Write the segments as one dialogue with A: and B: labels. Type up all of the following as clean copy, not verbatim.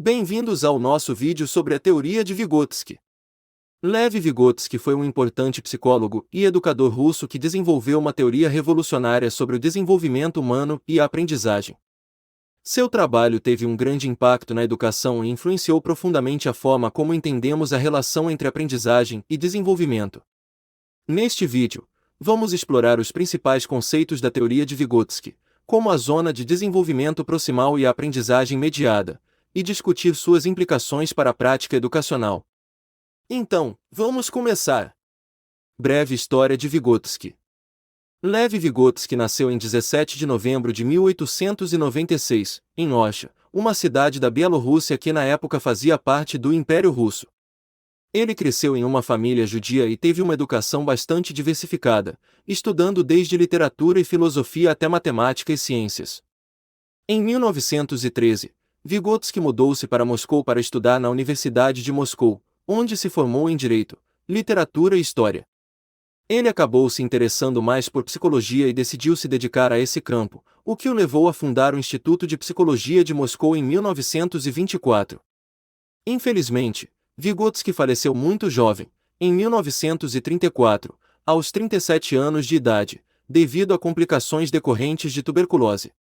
A: Bem-vindos ao nosso vídeo sobre a teoria de Vygotsky. Lev Vygotsky foi um importante psicólogo e educador russo que desenvolveu uma teoria revolucionária sobre o desenvolvimento humano e a aprendizagem. Seu trabalho teve um grande impacto na educação e influenciou profundamente a forma como entendemos a relação entre aprendizagem e desenvolvimento. Neste vídeo, vamos explorar os principais conceitos da teoria de Vygotsky, como a zona de desenvolvimento proximal e a aprendizagem mediada, e discutir suas implicações para a prática educacional. Então, vamos começar. Breve história de Vygotsky. Lev Vygotsky nasceu em 17 de novembro de 1896, em Ocha, uma cidade da Bielorrússia que na época fazia parte do Império Russo. Ele cresceu em uma família judia e teve uma educação bastante diversificada, estudando desde literatura e filosofia até matemática e ciências. Em 1913, Vygotsky mudou-se para Moscou para estudar na Universidade de Moscou, onde se formou em Direito, Literatura e História. Ele acabou se interessando mais por psicologia e decidiu se dedicar a esse campo, o que o levou a fundar o Instituto de Psicologia de Moscou em 1924. Infelizmente, Vygotsky faleceu muito jovem, em 1934, aos 37 anos de idade, devido a complicações decorrentes de tuberculose.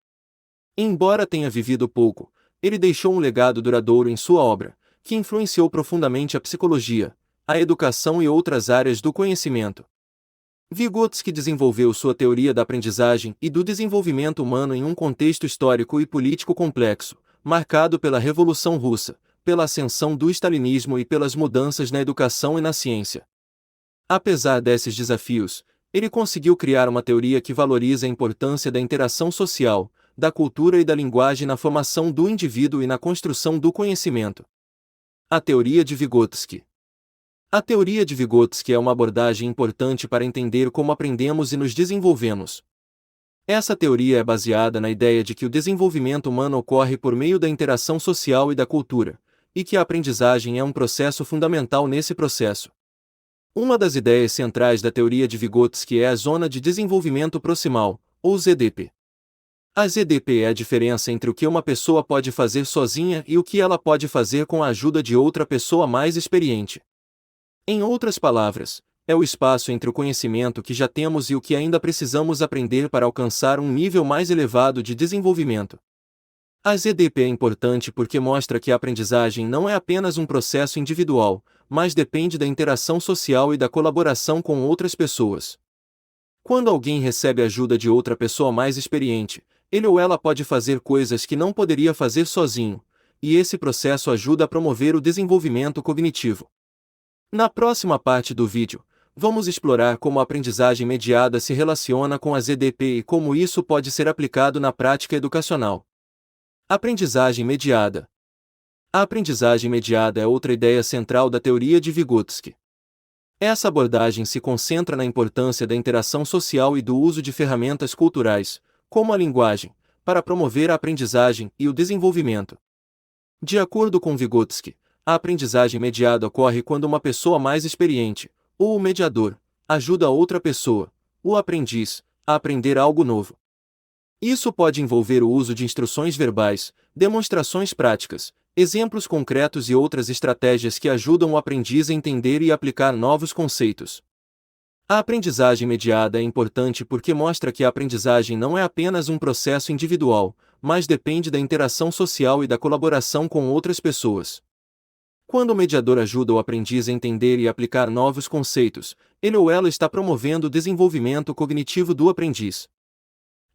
A: Embora tenha vivido pouco, ele deixou um legado duradouro em sua obra, que influenciou profundamente a psicologia, a educação e outras áreas do conhecimento. Vygotsky desenvolveu sua teoria da aprendizagem e do desenvolvimento humano em um contexto histórico e político complexo, marcado pela Revolução Russa, pela ascensão do stalinismo e pelas mudanças na educação e na ciência. Apesar desses desafios, ele conseguiu criar uma teoria que valoriza a importância da interação social, da cultura e da linguagem na formação do indivíduo e na construção do conhecimento. A teoria de Vygotsky. A teoria de Vygotsky é uma abordagem importante para entender como aprendemos e nos desenvolvemos. Essa teoria é baseada na ideia de que o desenvolvimento humano ocorre por meio da interação social e da cultura, e que a aprendizagem é um processo fundamental nesse processo. Uma das ideias centrais da teoria de Vygotsky é a zona de desenvolvimento proximal, ou ZDP. A ZDP é a diferença entre o que uma pessoa pode fazer sozinha e o que ela pode fazer com a ajuda de outra pessoa mais experiente. Em outras palavras, é o espaço entre o conhecimento que já temos e o que ainda precisamos aprender para alcançar um nível mais elevado de desenvolvimento. A ZDP é importante porque mostra que a aprendizagem não é apenas um processo individual, mas depende da interação social e da colaboração com outras pessoas. Quando alguém recebe ajuda de outra pessoa mais experiente, ele ou ela pode fazer coisas que não poderia fazer sozinho, e esse processo ajuda a promover o desenvolvimento cognitivo. Na próxima parte do vídeo, vamos explorar como a aprendizagem mediada se relaciona com a ZDP e como isso pode ser aplicado na prática educacional. Aprendizagem mediada. A aprendizagem mediada é outra ideia central da teoria de Vygotsky. Essa abordagem se concentra na importância da interação social e do uso de ferramentas culturais, como a linguagem, para promover a aprendizagem e o desenvolvimento. De acordo com Vygotsky, a aprendizagem mediada ocorre quando uma pessoa mais experiente, ou o mediador, ajuda outra pessoa, o aprendiz, a aprender algo novo. Isso pode envolver o uso de instruções verbais, demonstrações práticas, exemplos concretos e outras estratégias que ajudam o aprendiz a entender e aplicar novos conceitos. A aprendizagem mediada é importante porque mostra que a aprendizagem não é apenas um processo individual, mas depende da interação social e da colaboração com outras pessoas. Quando o mediador ajuda o aprendiz a entender e aplicar novos conceitos, ele ou ela está promovendo o desenvolvimento cognitivo do aprendiz.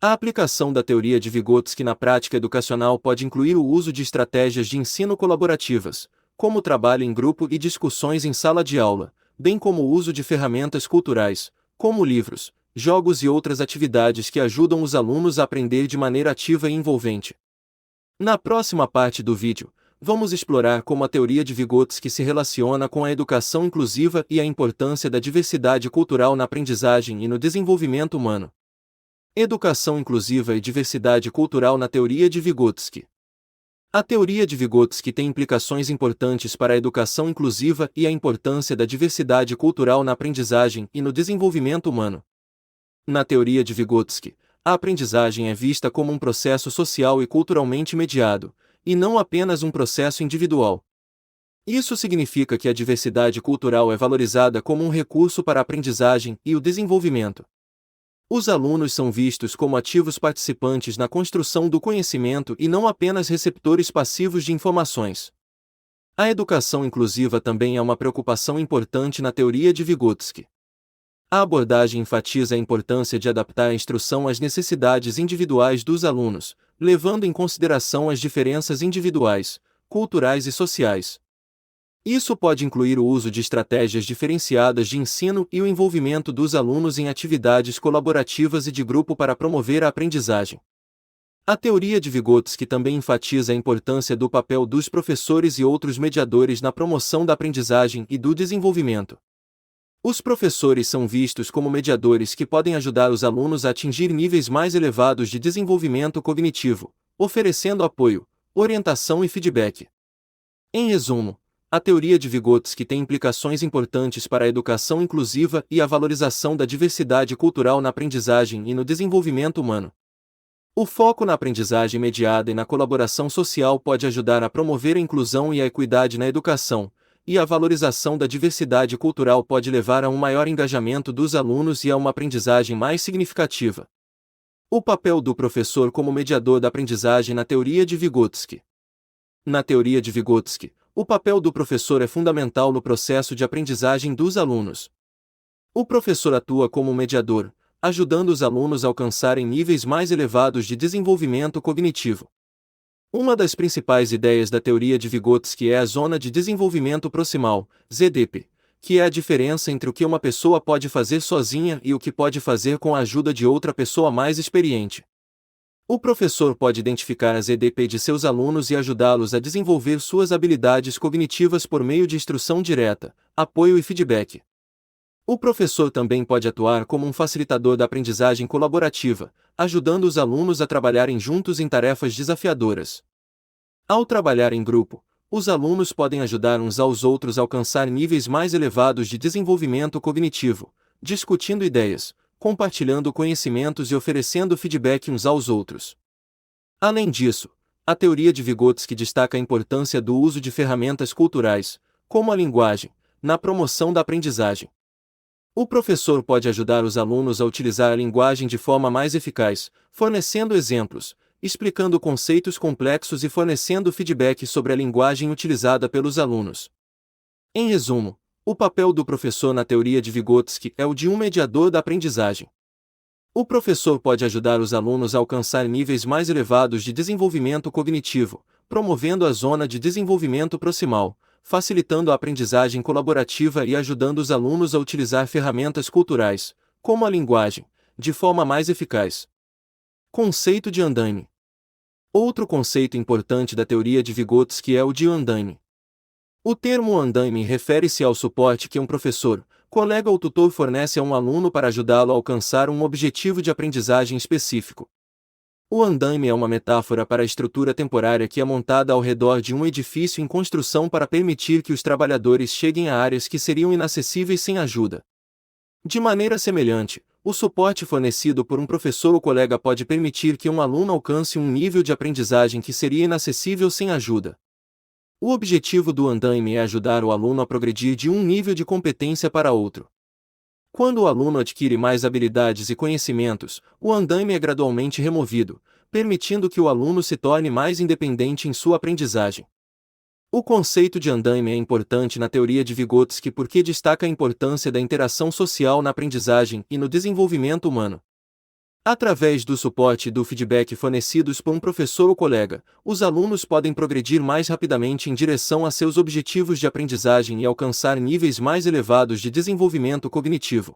A: A aplicação da teoria de Vygotsky na prática educacional pode incluir o uso de estratégias de ensino colaborativas, como o trabalho em grupo e discussões em sala de aula, bem como o uso de ferramentas culturais, como livros, jogos e outras atividades que ajudam os alunos a aprender de maneira ativa e envolvente. Na próxima parte do vídeo, vamos explorar como a teoria de Vygotsky se relaciona com a educação inclusiva e a importância da diversidade cultural na aprendizagem e no desenvolvimento humano. Educação inclusiva e diversidade cultural na teoria de Vygotsky. A teoria de Vygotsky tem implicações importantes para a educação inclusiva e a importância da diversidade cultural na aprendizagem e no desenvolvimento humano. Na teoria de Vygotsky, a aprendizagem é vista como um processo social e culturalmente mediado, e não apenas um processo individual. Isso significa que a diversidade cultural é valorizada como um recurso para a aprendizagem e o desenvolvimento. Os alunos são vistos como ativos participantes na construção do conhecimento e não apenas receptores passivos de informações. A educação inclusiva também é uma preocupação importante na teoria de Vygotsky. A abordagem enfatiza a importância de adaptar a instrução às necessidades individuais dos alunos, levando em consideração as diferenças individuais, culturais e sociais. Isso pode incluir o uso de estratégias diferenciadas de ensino e o envolvimento dos alunos em atividades colaborativas e de grupo para promover a aprendizagem. A teoria de Vygotsky também enfatiza a importância do papel dos professores e outros mediadores na promoção da aprendizagem e do desenvolvimento. Os professores são vistos como mediadores que podem ajudar os alunos a atingir níveis mais elevados de desenvolvimento cognitivo, oferecendo apoio, orientação e feedback. Em resumo, a teoria de Vygotsky tem implicações importantes para a educação inclusiva e a valorização da diversidade cultural na aprendizagem e no desenvolvimento humano. O foco na aprendizagem mediada e na colaboração social pode ajudar a promover a inclusão e a equidade na educação, e a valorização da diversidade cultural pode levar a um maior engajamento dos alunos e a uma aprendizagem mais significativa. O papel do professor como mediador da aprendizagem na teoria de Vygotsky. Na teoria de Vygotsky, o papel do professor é fundamental no processo de aprendizagem dos alunos. O professor atua como mediador, ajudando os alunos a alcançarem níveis mais elevados de desenvolvimento cognitivo. Uma das principais ideias da teoria de Vygotsky é a zona de desenvolvimento proximal, ZDP, que é a diferença entre o que uma pessoa pode fazer sozinha e o que pode fazer com a ajuda de outra pessoa mais experiente. O professor pode identificar a ZDP de seus alunos e ajudá-los a desenvolver suas habilidades cognitivas por meio de instrução direta, apoio e feedback. O professor também pode atuar como um facilitador da aprendizagem colaborativa, ajudando os alunos a trabalharem juntos em tarefas desafiadoras. Ao trabalhar em grupo, os alunos podem ajudar uns aos outros a alcançar níveis mais elevados de desenvolvimento cognitivo, discutindo ideias, compartilhando conhecimentos e oferecendo feedback uns aos outros. Além disso, a teoria de Vygotsky destaca a importância do uso de ferramentas culturais, como a linguagem, na promoção da aprendizagem. O professor pode ajudar os alunos a utilizar a linguagem de forma mais eficaz, fornecendo exemplos, explicando conceitos complexos e fornecendo feedback sobre a linguagem utilizada pelos alunos. Em resumo, o papel do professor na teoria de Vygotsky é o de um mediador da aprendizagem. O professor pode ajudar os alunos a alcançar níveis mais elevados de desenvolvimento cognitivo, promovendo a zona de desenvolvimento proximal, facilitando a aprendizagem colaborativa e ajudando os alunos a utilizar ferramentas culturais, como a linguagem, de forma mais eficaz. Conceito de andaime. Outro conceito importante da teoria de Vygotsky é o de andaime. O termo andaime refere-se ao suporte que um professor, colega ou tutor fornece a um aluno para ajudá-lo a alcançar um objetivo de aprendizagem específico. O andaime é uma metáfora para a estrutura temporária que é montada ao redor de um edifício em construção para permitir que os trabalhadores cheguem a áreas que seriam inacessíveis sem ajuda. De maneira semelhante, o suporte fornecido por um professor ou colega pode permitir que um aluno alcance um nível de aprendizagem que seria inacessível sem ajuda. O objetivo do andaime é ajudar o aluno a progredir de um nível de competência para outro. Quando o aluno adquire mais habilidades e conhecimentos, o andaime é gradualmente removido, permitindo que o aluno se torne mais independente em sua aprendizagem. O conceito de andaime é importante na teoria de Vygotsky porque destaca a importância da interação social na aprendizagem e no desenvolvimento humano. Através do suporte e do feedback fornecidos por um professor ou colega, os alunos podem progredir mais rapidamente em direção a seus objetivos de aprendizagem e alcançar níveis mais elevados de desenvolvimento cognitivo.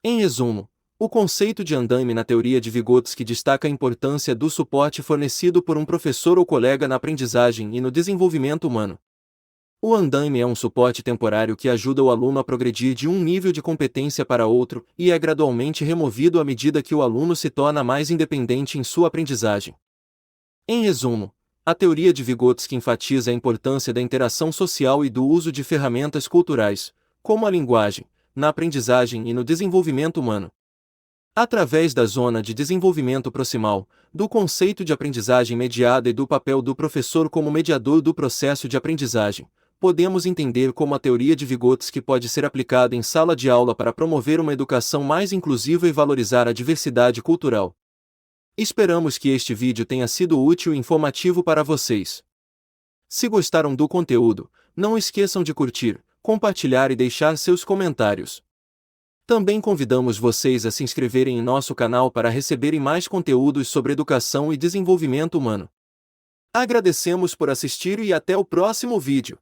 A: Em resumo, o conceito de andaime na teoria de Vygotsky destaca a importância do suporte fornecido por um professor ou colega na aprendizagem e no desenvolvimento humano. O andaime é um suporte temporário que ajuda o aluno a progredir de um nível de competência para outro e é gradualmente removido à medida que o aluno se torna mais independente em sua aprendizagem. Em resumo, a teoria de Vygotsky enfatiza a importância da interação social e do uso de ferramentas culturais, como a linguagem, na aprendizagem e no desenvolvimento humano. Através da zona de desenvolvimento proximal, do conceito de aprendizagem mediada e do papel do professor como mediador do processo de aprendizagem, podemos entender como a teoria de Vygotsky pode ser aplicada em sala de aula para promover uma educação mais inclusiva e valorizar a diversidade cultural. Esperamos que este vídeo tenha sido útil e informativo para vocês. Se gostaram do conteúdo, não esqueçam de curtir, compartilhar e deixar seus comentários. Também convidamos vocês a se inscreverem em nosso canal para receberem mais conteúdos sobre educação e desenvolvimento humano. Agradecemos por assistir e até o próximo vídeo.